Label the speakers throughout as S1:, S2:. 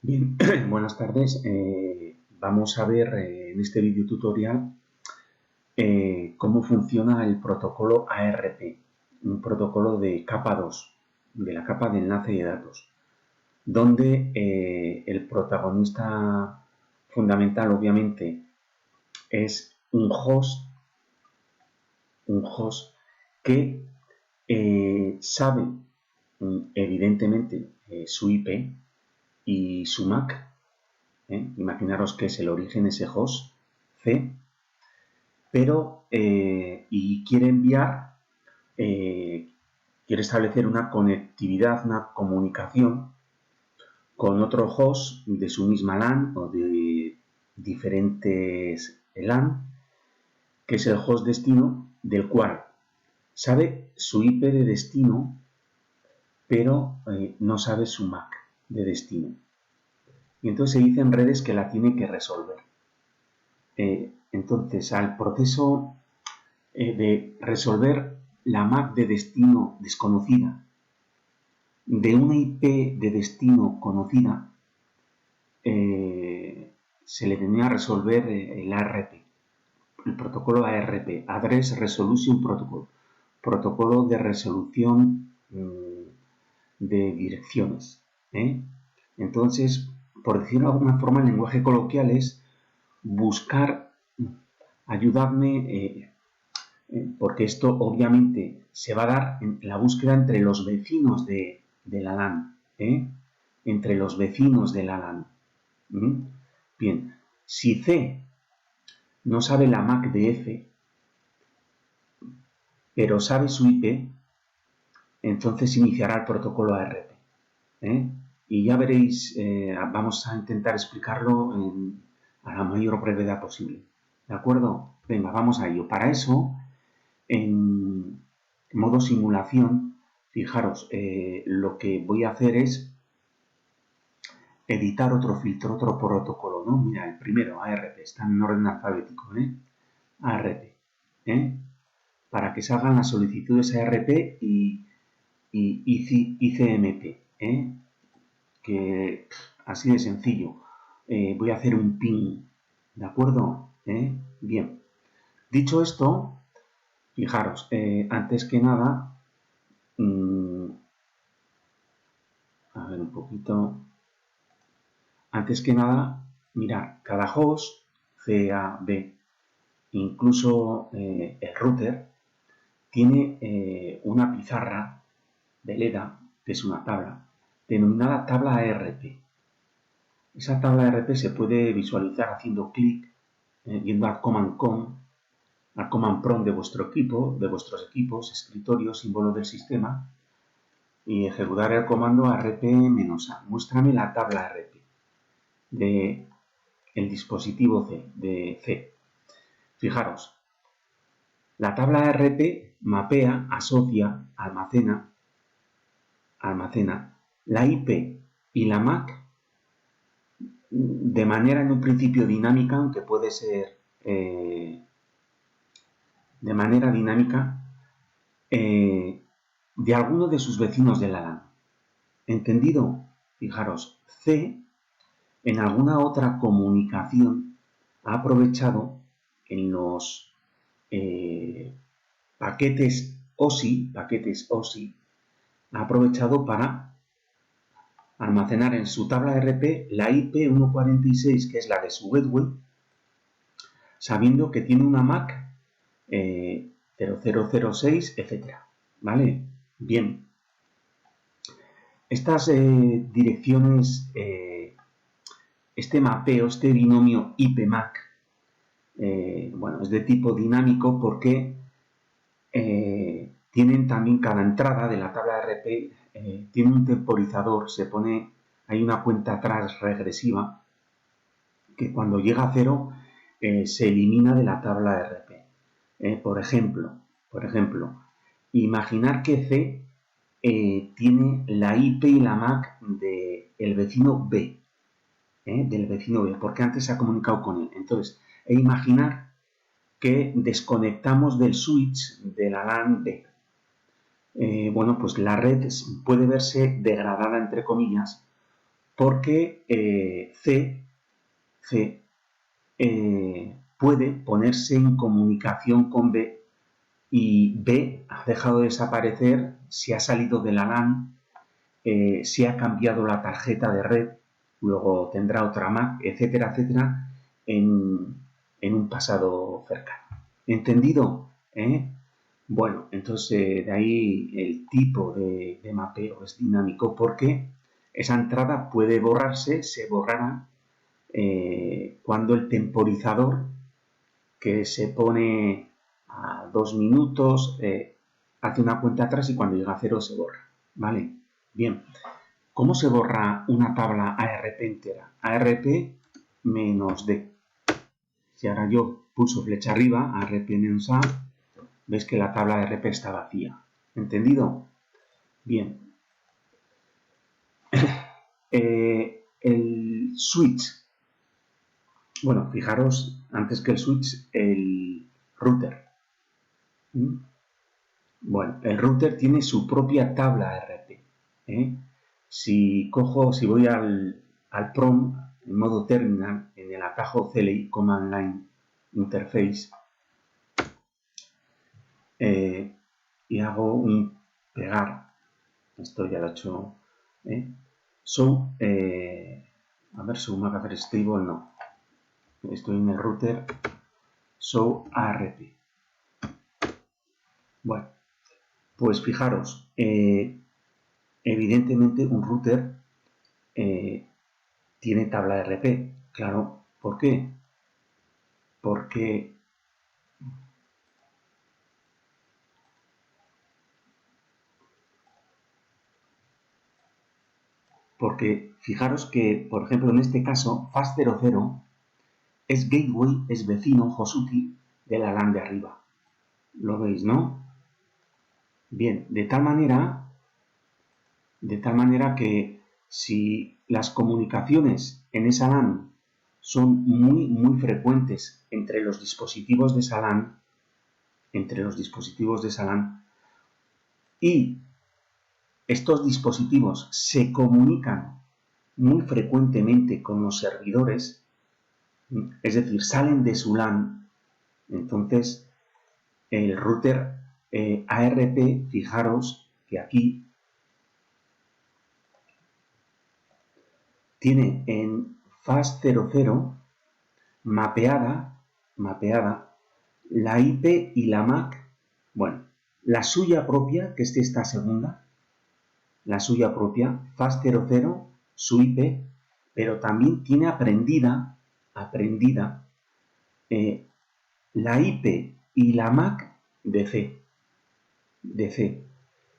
S1: Bien, buenas tardes. Vamos a ver en este vídeo tutorial cómo funciona el protocolo ARP, un protocolo de capa 2, de la capa de enlace de datos, donde el protagonista fundamental obviamente es un host que sabe evidentemente su IP y su MAC. Imaginaros que es el origen ese host C, pero y quiere enviar, quiere establecer una conectividad, una comunicación con otro host de su misma LAN o de diferentes LAN, que es el host destino, del cual sabe su IP de destino, pero no sabe su MAC de destino. Y entonces se dice en redes que la tiene que resolver. Entonces, al proceso de resolver la MAC de destino desconocida de una IP de destino conocida, se le tenía que resolver el ARP, el protocolo ARP, Address Resolution Protocol, protocolo de resolución de direcciones. Entonces, por decirlo de alguna forma, el lenguaje coloquial es buscar, ayudarme, porque esto obviamente se va a dar en la búsqueda entre los vecinos de la LAN, entre los vecinos de la LAN. Bien, si C no sabe la MAC de F, pero sabe su IP, entonces iniciará el protocolo ARP. Y ya veréis, vamos a intentar explicarlo a la mayor brevedad posible. ¿De acuerdo? Venga, vamos a ello. Para eso, en modo simulación, fijaros, lo que voy a hacer es editar otro filtro, otro protocolo, ¿no? Mira, el primero, ARP, está en orden alfabético, ARP, para que salgan las solicitudes ARP y ICMP, que así de sencillo. Voy a hacer un ping, ¿de acuerdo? Bien. Dicho esto, fijaros, antes que nada, a ver un poquito. Antes que nada, mirad, cada host, C, A, B, incluso el router, tiene una pizarra de LEDA, que es una tabla, denominada tabla ARP. Esa tabla ARP se puede visualizar haciendo clic, yendo al Command Prompt de vuestro equipo, de vuestros equipos, escritorio, símbolo del sistema, y ejecutar el comando ARP-A. Muéstrame la tabla ARP de el dispositivo de C. Fijaros, la tabla ARP mapea, asocia, almacena la IP y la MAC de manera en un principio dinámica, aunque puede ser de manera dinámica, de alguno de sus vecinos de la LAN. ¿Entendido? Fijaros, C en alguna otra comunicación ha aprovechado en los paquetes OSI, ha aprovechado para almacenar en su tabla RP la IP 146, que es la de su gateway, sabiendo que tiene una MAC 0006, etc. ¿Vale? Bien. Estas direcciones, este mapeo, este binomio IP-MAC, bueno, es de tipo dinámico porque tienen también cada entrada de la tabla RP, tiene un temporizador, hay una cuenta atrás regresiva que cuando llega a cero se elimina de la tabla RP. Por ejemplo, imaginar que C tiene la IP y la MAC del vecino B, porque antes se ha comunicado con él. Entonces, imaginar que desconectamos del switch de la LAN B. Bueno, pues la red puede verse degradada, entre comillas, porque C puede ponerse en comunicación con B y B ha dejado de desaparecer, si ha salido de la LAN, si ha cambiado la tarjeta de red, luego tendrá otra MAC, etcétera, etcétera, en un pasado cercano. ¿Entendido? Bueno, entonces de ahí el tipo de mapeo es dinámico porque esa entrada puede borrarse, se borrará cuando el temporizador que se pone a 2 minutos hace una cuenta atrás y cuando llega a 0 se borra. ¿Vale? Bien. ¿Cómo se borra una tabla ARP entera? ARP menos D. Si ahora yo pulso flecha arriba, ARP menos A, ves que la tabla ARP está vacía. ¿Entendido? Bien. El switch. Bueno, fijaros, antes que el switch, el router. Bueno, el router tiene su propia tabla ARP. Si voy al PROM en modo terminal, en el atajo CLI Command Line Interface, y hago un pegar, esto ya lo he hecho, a ver, show MAC Address Table, no, estoy en el router, show ARP. Bueno, pues fijaros, evidentemente un router tiene tabla ARP, claro, ¿por qué? Porque fijaros que, por ejemplo, en este caso, FAS00 es gateway, es vecino, host-util de la LAN de arriba. ¿Lo veis, no? Bien, de tal manera que si las comunicaciones en esa LAN son muy, muy frecuentes entre los dispositivos de esa LAN, y estos dispositivos se comunican muy frecuentemente con los servidores, es decir, salen de su LAN, entonces el router ARP, fijaros que aquí tiene en FAS00 mapeada la IP y la MAC, bueno, la suya propia, que es esta segunda, la suya propia, FAS00, su IP, pero también tiene aprendida la IP y la MAC de C.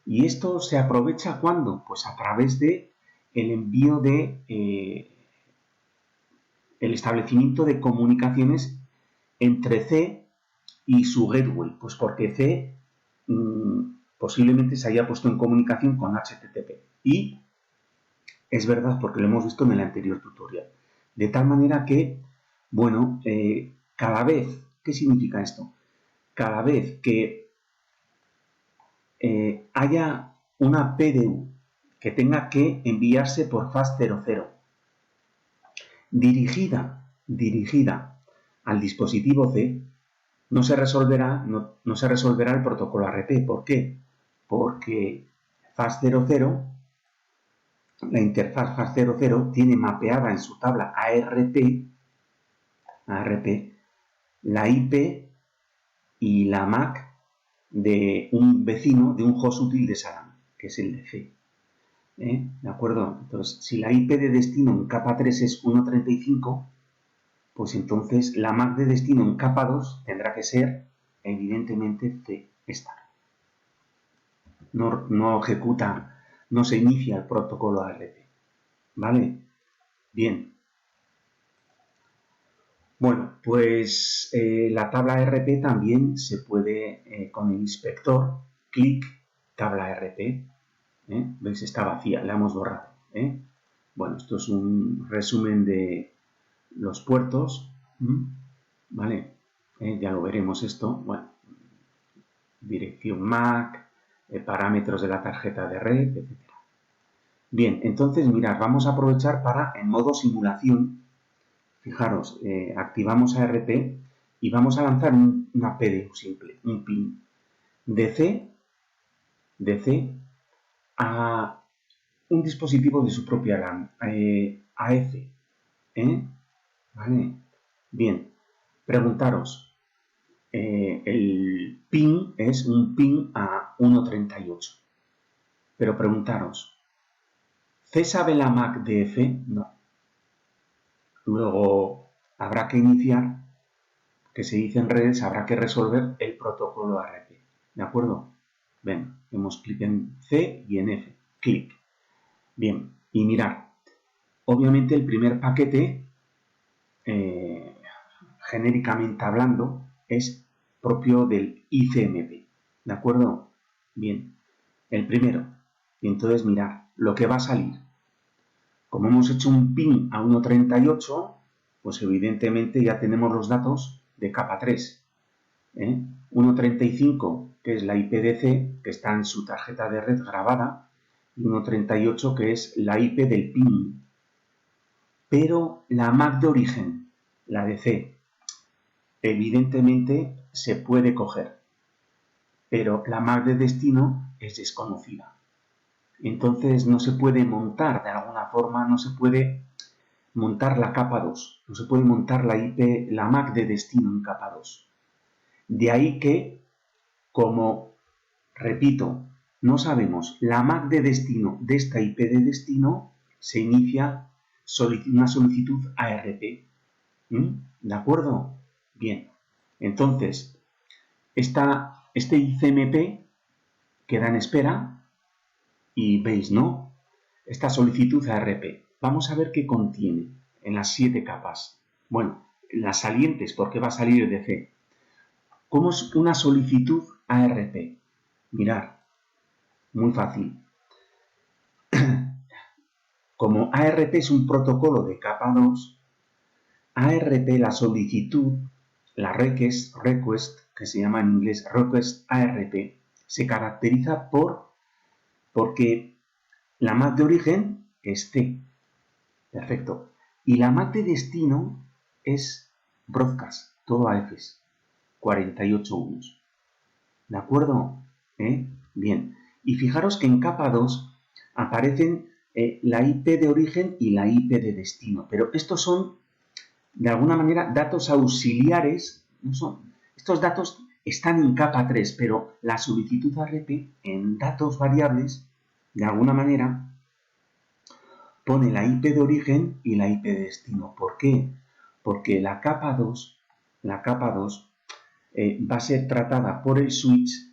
S1: ¿Y esto se aprovecha cuándo? Pues a través de el envío de el establecimiento de comunicaciones entre C y su gateway, pues porque C posiblemente se haya puesto en comunicación con HTTP. Y es verdad, porque lo hemos visto en el anterior tutorial. De tal manera que, bueno, cada vez, ¿qué significa esto? Cada vez que haya una PDU que tenga que enviarse por FAS00 dirigida al dispositivo C, no se resolverá el protocolo ARP. ¿Por qué? Porque FAS00, la interfaz FAS00 tiene mapeada en su tabla ARP la IP y la MAC de un vecino, de un host útil de esa LAN, que es el de C. ¿De acuerdo? Entonces, si la IP de destino en capa 3 es 1.35, pues entonces la MAC de destino en capa 2 tendrá que ser, evidentemente, C, esta. No ejecuta, no se inicia el protocolo ARP. ¿Vale? Bien. Bueno, pues la tabla ARP también se puede, con el inspector, clic, tabla ARP, ¿veis? Está vacía, la hemos borrado. Bueno, esto es un resumen de los puertos, ¿vale? Ya lo veremos esto. Bueno, dirección MAC, parámetros de la tarjeta de red, etc. Bien, entonces mirad, vamos a aprovechar para, en modo simulación, fijaros, activamos ARP y vamos a lanzar una PDU simple, un pin de C a un dispositivo de su propia LAN, AF, ¿vale? Bien, preguntaros, el pin es un pin a 1.38, pero preguntaros, ¿C sabe la MAC de F? No. Luego habrá que iniciar, que se dice en redes, habrá que resolver el protocolo ARP, ¿de acuerdo? Ven, hemos clic en C y en F, clic. Bien, y mirad, obviamente el primer paquete, genéricamente hablando, es propio del ICMP, ¿de acuerdo? Bien, el primero. Y entonces mirad, lo que va a salir. Como hemos hecho un pin a 1.38, pues evidentemente ya tenemos los datos de capa 3. 1.35, que es la IP de C, que está en su tarjeta de red grabada, y 1.38, que es la IP del pin. Pero la MAC de origen, la de C, evidentemente se puede coger, pero la MAC de destino es desconocida. Entonces no se puede montar de alguna forma, no se puede montar la capa 2, no se puede montar la IP, la MAC de destino en capa 2. De ahí que, como, repito, no sabemos la MAC de destino de esta IP de destino, se inicia una solicitud ARP. ¿De acuerdo? Bien. Entonces, este ICMP queda en espera y veis, ¿no? Esta solicitud ARP. Vamos a ver qué contiene en las 7 capas. Bueno, las salientes, porque va a salir de C. ¿Cómo es una solicitud ARP? Mirad, muy fácil. Como ARP es un protocolo de capa 2, ARP, la solicitud, la request, que se llama en inglés request ARP, se caracteriza porque la MAC de origen es C. Perfecto. Y la MAC de destino es broadcast, todo a Fs, 48 unos. ¿De acuerdo? Bien. Y fijaros que en capa 2 aparecen la IP de origen y la IP de destino. Pero estos son, de alguna manera, datos auxiliares. No son, estos datos están en capa 3, pero la solicitud ARP en datos variables, de alguna manera, pone la IP de origen y la IP de destino. ¿Por qué? Porque la capa 2 va a ser tratada por el switch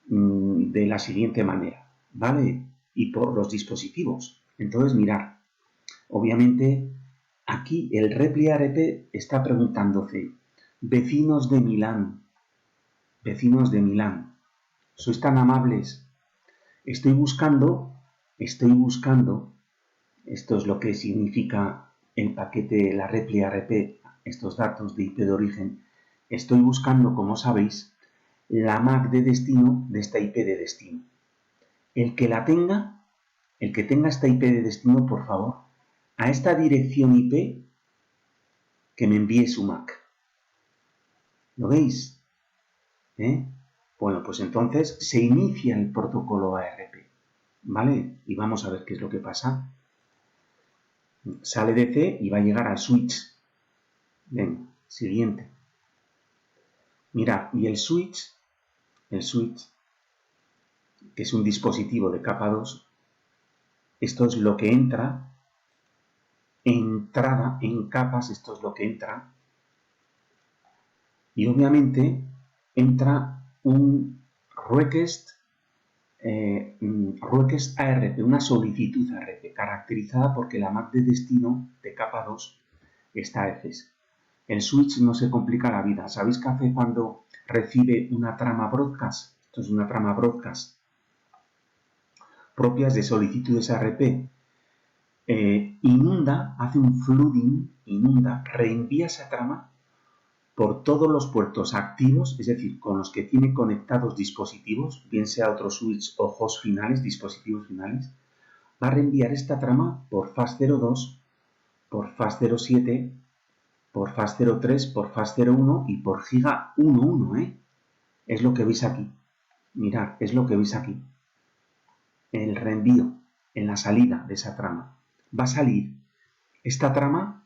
S1: de la siguiente manera, ¿vale? Y por los dispositivos. Entonces, mirad, obviamente aquí el Repli ARP está preguntándose, vecinos de Milán, ¿sois tan amables? Estoy buscando, esto es lo que significa el paquete, la Repli ARP, estos datos de IP de origen, estoy buscando, como sabéis, la MAC de destino de esta IP de destino. El que tenga esta IP de destino, por favor, a esta dirección IP, que me envíe su MAC. ¿Lo veis? Bueno, pues entonces se inicia el protocolo ARP, ¿vale? Y vamos a ver qué es lo que pasa. Sale de C y va a llegar al switch. Ven, siguiente. Mirad, y el switch, que es un dispositivo de capa 2, esto es lo que entra, entrada en capas, esto es lo que entra, y obviamente entra un request ARP, una solicitud ARP, caracterizada porque la MAC de destino de capa 2 está a Fs. El switch no se complica la vida. ¿Sabéis qué hace cuando recibe una trama broadcast? Esto es una trama broadcast propias de solicitudes ARP. Hace un flooding, reenvía esa trama por todos los puertos activos, es decir, con los que tiene conectados dispositivos, bien sea otro switch o host finales, dispositivos finales, va a reenviar esta trama por FAS02, por FAS07, por FAS03, por FAS01 y por Giga 11, ¿eh? Es lo que veis aquí. Mirad, es lo que veis aquí. El reenvío en la salida de esa trama. Va a salir esta trama,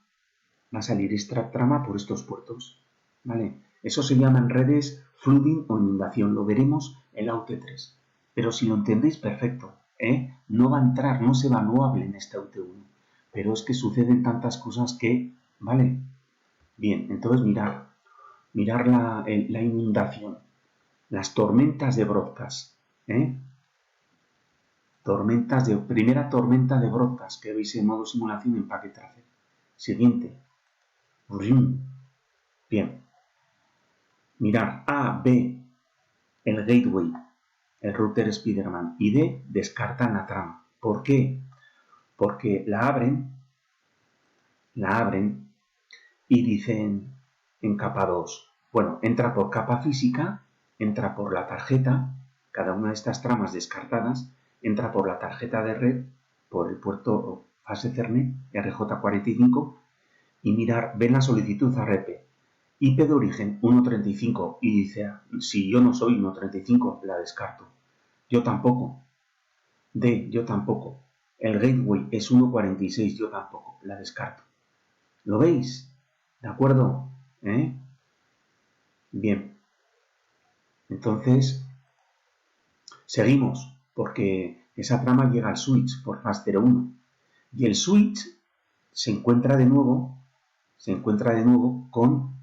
S1: por estos puertos, ¿vale? Eso se llama en redes flooding o inundación. Lo veremos en la UT3. Pero si lo entendéis, perfecto, ¿eh? No va a entrar, no se va, no hable en este UT1. Pero es que suceden tantas cosas que, ¿vale? Bien, entonces mirar la inundación, las tormentas de broadcast, ¿eh? Primera tormenta de broadcast que veis en modo simulación en Packet Tracer. Siguiente. Bien. Mirar A, B, el gateway, el router Spiderman y D descartan la trama. ¿Por qué? Porque la abren y dicen en capa 2, bueno, entra por capa física, entra por la tarjeta, cada una de estas tramas descartadas, entra por la tarjeta de red, por el puerto fase Ethernet RJ45 y ven la solicitud ARP. IP de origen 1.35 y dice, si yo no soy 1.35, la descarto. Yo tampoco. D, yo tampoco. El gateway es 1.46, yo tampoco, la descarto. ¿Lo veis? ¿De acuerdo? ¿Eh? Bien. Entonces, seguimos, porque esa trama llega al switch por FAS01. Y el switch se encuentra de nuevo con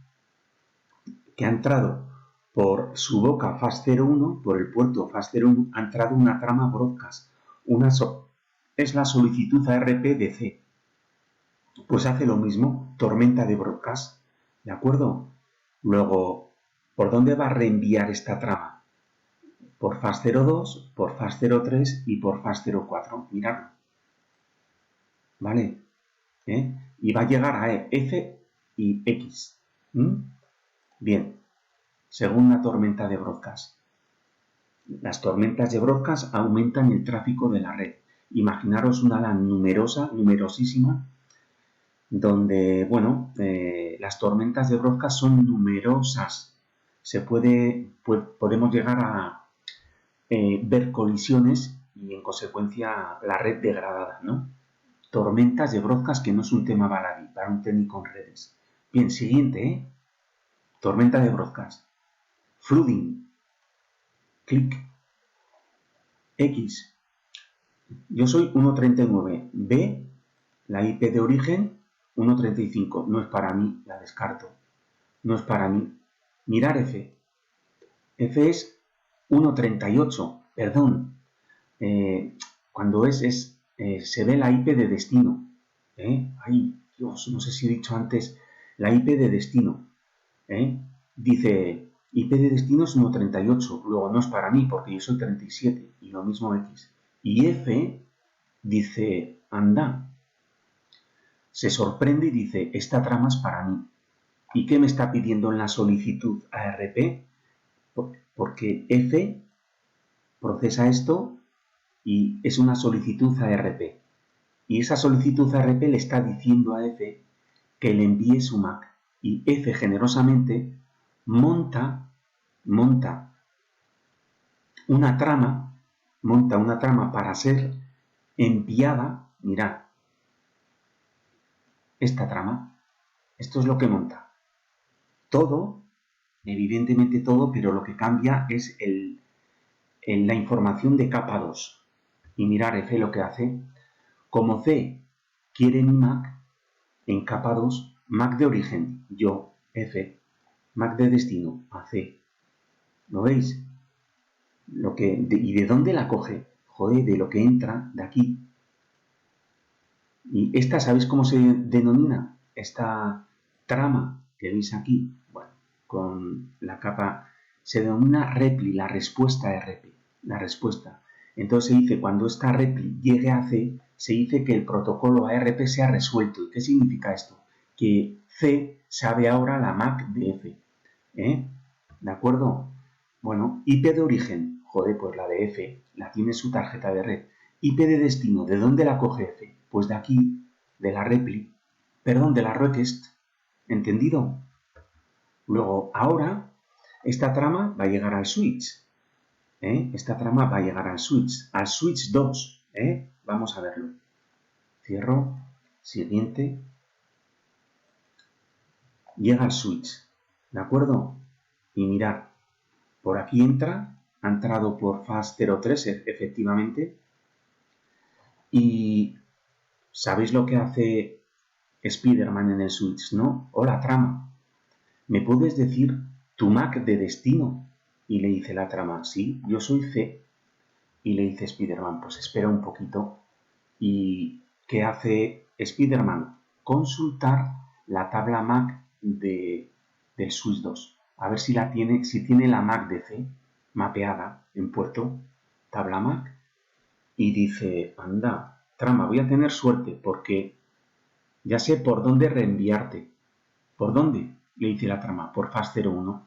S1: que ha entrado por su boca FAS01, por el puerto FAS01, ha entrado una trama broadcast. Es la solicitud ARP de C. Pues hace lo mismo, tormenta de broadcast. ¿De acuerdo? Luego, ¿por dónde va a reenviar esta trama? Por FAS02, por FAS03 y por FAS04. Mirad. ¿Vale? Y va a llegar a F y X. Bien. Segunda tormenta de broadcast. Las tormentas de broadcast aumentan el tráfico de la red. Imaginaros una LAN numerosísima, donde, bueno, las tormentas de broadcast son numerosas. Podemos llegar a ver colisiones y, en consecuencia, la red degradada, ¿no? Tormentas de broadcast, que no es un tema baladí para un técnico en redes. Bien, siguiente, tormenta de broadcast. Flooding. Clic. X. Yo soy 1.39. B, la IP de origen, 1.35. No es para mí, la descarto. No es para mí. Mirar F. F es 1.38. Perdón. Cuando se ve la IP de destino. Ay, Dios, no sé si he dicho antes la IP de destino. Dice, IP de destino es 1.38, luego no es para mí porque yo soy 37 y lo mismo X. Y F dice, anda, se sorprende y dice, esta trama es para mí. ¿Y qué me está pidiendo en la solicitud ARP? Porque F procesa esto y es una solicitud ARP. Y esa solicitud ARP le está diciendo a F que le envíe su MAC. Y F generosamente monta una trama para ser enviada. Mirad, esta trama, esto es lo que monta. Todo, evidentemente todo, pero lo que cambia es la información de capa 2. Y mirar F lo que hace. Como C quiere mi MAC, en capa 2, MAC de origen, yo, F, MAC de destino, a C. ¿Lo veis? ¿Y de dónde la coge? Joder, de lo que entra de aquí. Y esta, ¿sabéis cómo se denomina? Esta trama que veis aquí, bueno, con la capa, se denomina repli, la respuesta RP, la respuesta. Entonces se dice, cuando esta repli llegue a C, se dice que el protocolo ARP se ha resuelto. ¿Y qué significa esto? Que C sabe ahora la MAC de F. ¿De acuerdo? Bueno, IP de origen, joder, pues la de F, la tiene su tarjeta de red. IP de destino, ¿de dónde la coge F? Pues de aquí, de la de la request, ¿entendido? Luego, ahora, esta trama va a llegar al switch, Esta trama va a llegar al switch 2, Vamos a verlo. Cierro, siguiente, llega al switch, ¿de acuerdo? Y mirad, por aquí ha entrado por fast03, efectivamente, y ¿sabéis lo que hace Spider-Man en el switch, no? Hola, trama, ¿me puedes decir tu MAC de destino? Y le dice la trama, sí, yo soy C. Y le dice Spider-Man, pues espera un poquito. ¿Y qué hace Spider-Man? Consultar la tabla MAC del switch 2. A ver si tiene la MAC de C mapeada en puerto, tabla MAC. Y dice, anda, trama, voy a tener suerte porque ya sé por dónde reenviarte. ¿Por dónde? Le dice la trama, por fast01.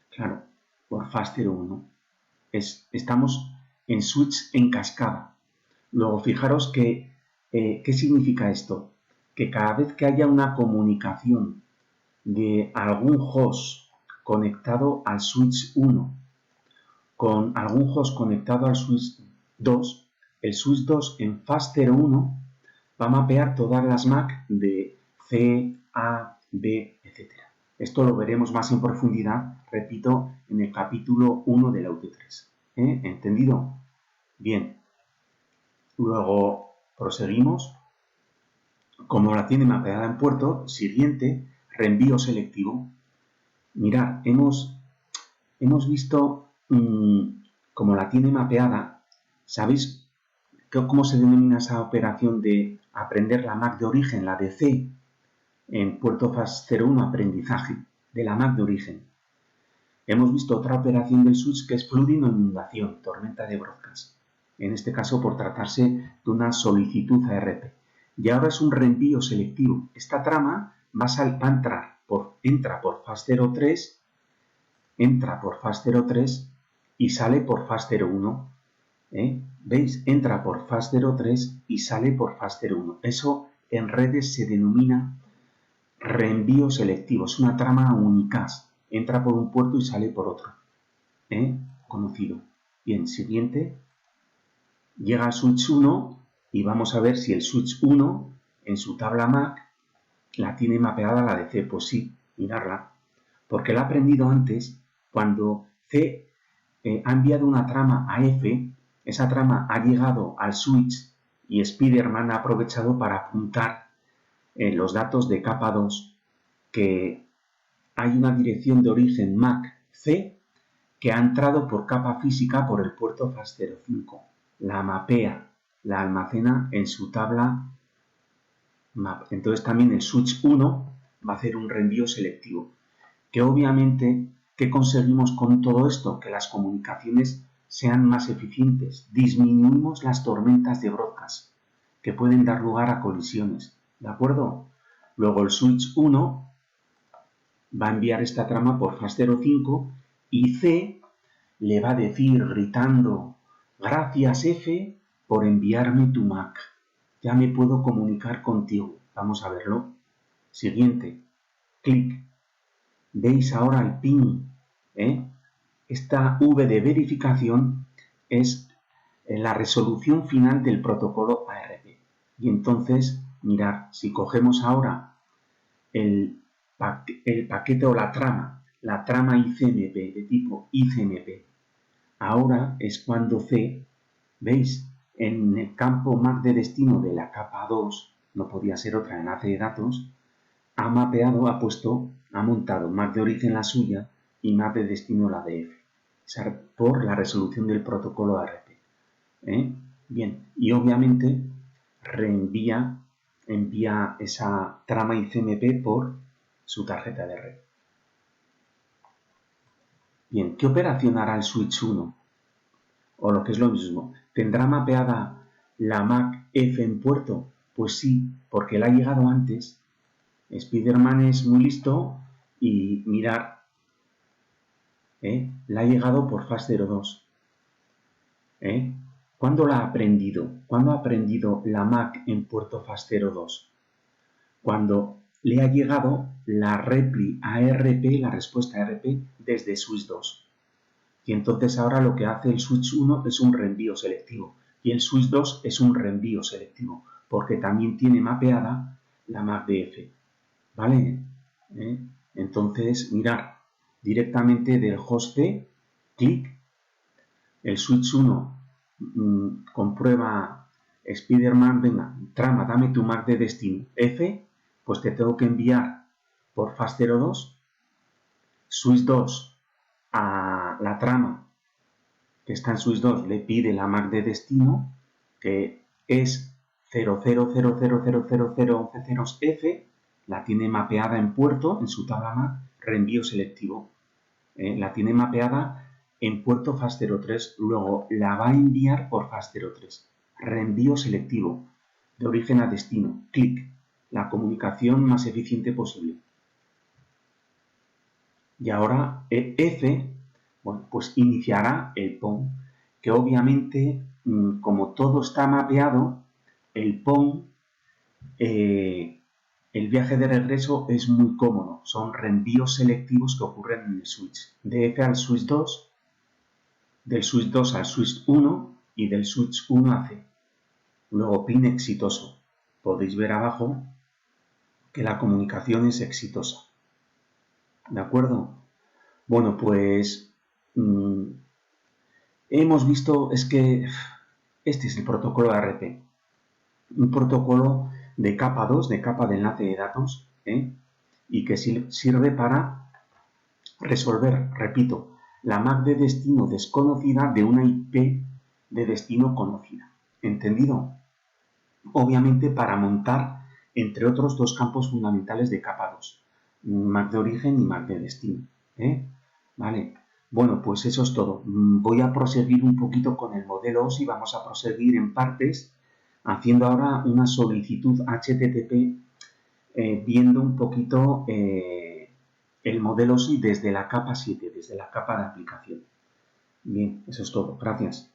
S1: Claro, por fast01. Estamos en switch en cascada. Luego, fijaros que, ¿qué significa esto? Que cada vez que haya una comunicación de algún host conectado al switch 1 con algún host conectado al switch 2, el switch 2 en fast01 va a mapear todas las MAC de C, A, B, etc. Esto lo veremos más en profundidad, repito, en el capítulo 1 de la UT3. ¿Entendido? Bien. Luego proseguimos. Como la tiene mapeada en puerto, siguiente, reenvío selectivo. Mirad, hemos visto como la tiene mapeada. ¿Sabéis cómo se denomina esa operación de aprender la MAC de origen, la de C, en puerto fast01, aprendizaje de la MAC de origen? Hemos visto otra operación del switch que es flooding o inundación, tormenta de broadcast. En este caso, por tratarse de una solicitud ARP. Y ahora es un reenvío selectivo. Esta trama entra por fast03, y sale por fast01. ¿Veis? Entra por fast03 y sale por fast01. Eso en redes se denomina reenvío selectivo. Es una trama unicast. Entra por un puerto y sale por otro. Conocido. Bien, siguiente. Llega al switch 1 y vamos a ver si el switch 1 en su tabla MAC la tiene mapeada a la de C. Pues sí, mirarla. Porque la ha aprendido antes cuando C ha enviado una trama a F, esa trama ha llegado al switch y Spider-Man ha aprovechado para apuntar los datos de capa 2, que hay una dirección de origen MAC C que ha entrado por capa física por el puerto fast05. La mapea, la almacena en su tabla MAP. Entonces también el switch 1 va a hacer un reenvío selectivo. Que obviamente, ¿qué conseguimos con todo esto? Que las comunicaciones sean más eficientes. Disminuimos las tormentas de broadcast que pueden dar lugar a colisiones. ¿De acuerdo? Luego el switch 1 va a enviar esta trama por fast05 y C le va a decir gritando, gracias F por enviarme tu MAC. Ya me puedo comunicar contigo. Vamos a verlo. Siguiente. Clic. ¿Veis ahora el ping? Esta V de verificación es la resolución final del protocolo ARP. Y entonces, mirad, si cogemos ahora el paquete o la trama ICMP de tipo ICMP, ahora es cuando C, ¿veis? En el campo MAC de destino de la capa 2, no podía ser otra enlace de datos, ha mapeado, ha montado MAC de origen la suya y MAC de destino la de F, por la resolución del protocolo ARP. Bien, y obviamente envía esa trama ICMP por su tarjeta de red. Bien, ¿qué operación hará el switch 1? O lo que es lo mismo, ¿tendrá mapeada la MAC F en puerto? Pues sí, porque la ha llegado antes. Spider-Man es muy listo y mirar, la ha llegado por fast02. ¿Cuándo la ha aprendido? ¿Cuándo ha aprendido la MAC en puerto FAS02? Cuando le ha llegado la repli ARP, la respuesta ARP, desde switch 2. Y entonces ahora lo que hace el switch 1 es un reenvío selectivo y el switch 2 es un reenvío selectivo, porque también tiene mapeada la MAC de F. ¿Vale? Entonces, mirad, directamente del host C, clic, el switch 1 comprueba Spiderman, venga, trama, dame tu MAC de destino. F, pues te tengo que enviar por FAS02, switch 2 a la trama que está en switch 2 le pide la MAC de destino, que es 00000011F, la tiene mapeada en puerto, en su tabla MAC, reenvío selectivo. La tiene mapeada en puerto FAS03, luego la va a enviar por FAS03. Reenvío selectivo, de origen a destino, clic, la comunicación más eficiente posible. Y ahora F, bueno, pues iniciará el PON, que obviamente, como todo está mapeado, el PON, el viaje de regreso es muy cómodo. Son reenvíos selectivos que ocurren en el switch. De F al switch 2, del switch 2 al switch 1 y del switch 1 a C. Luego, PIN exitoso. Podéis ver abajo que la comunicación es exitosa. ¿De acuerdo? Bueno, pues hemos visto, es que este es el protocolo ARP, un protocolo de capa 2, de capa de enlace de datos, y que sirve para resolver, repito, la MAC de destino desconocida de una IP de destino conocida. ¿Entendido? Obviamente para montar, entre otros, dos campos fundamentales de capa 2, MAC de origen y MAC de destino. ¿Vale? Bueno, pues eso es todo. Voy a proseguir un poquito con el modelo OSI, vamos a proseguir en partes, haciendo ahora una solicitud HTTP, viendo un poquito el modelo OSI desde la capa 7, desde la capa de aplicación. Bien, eso es todo. Gracias.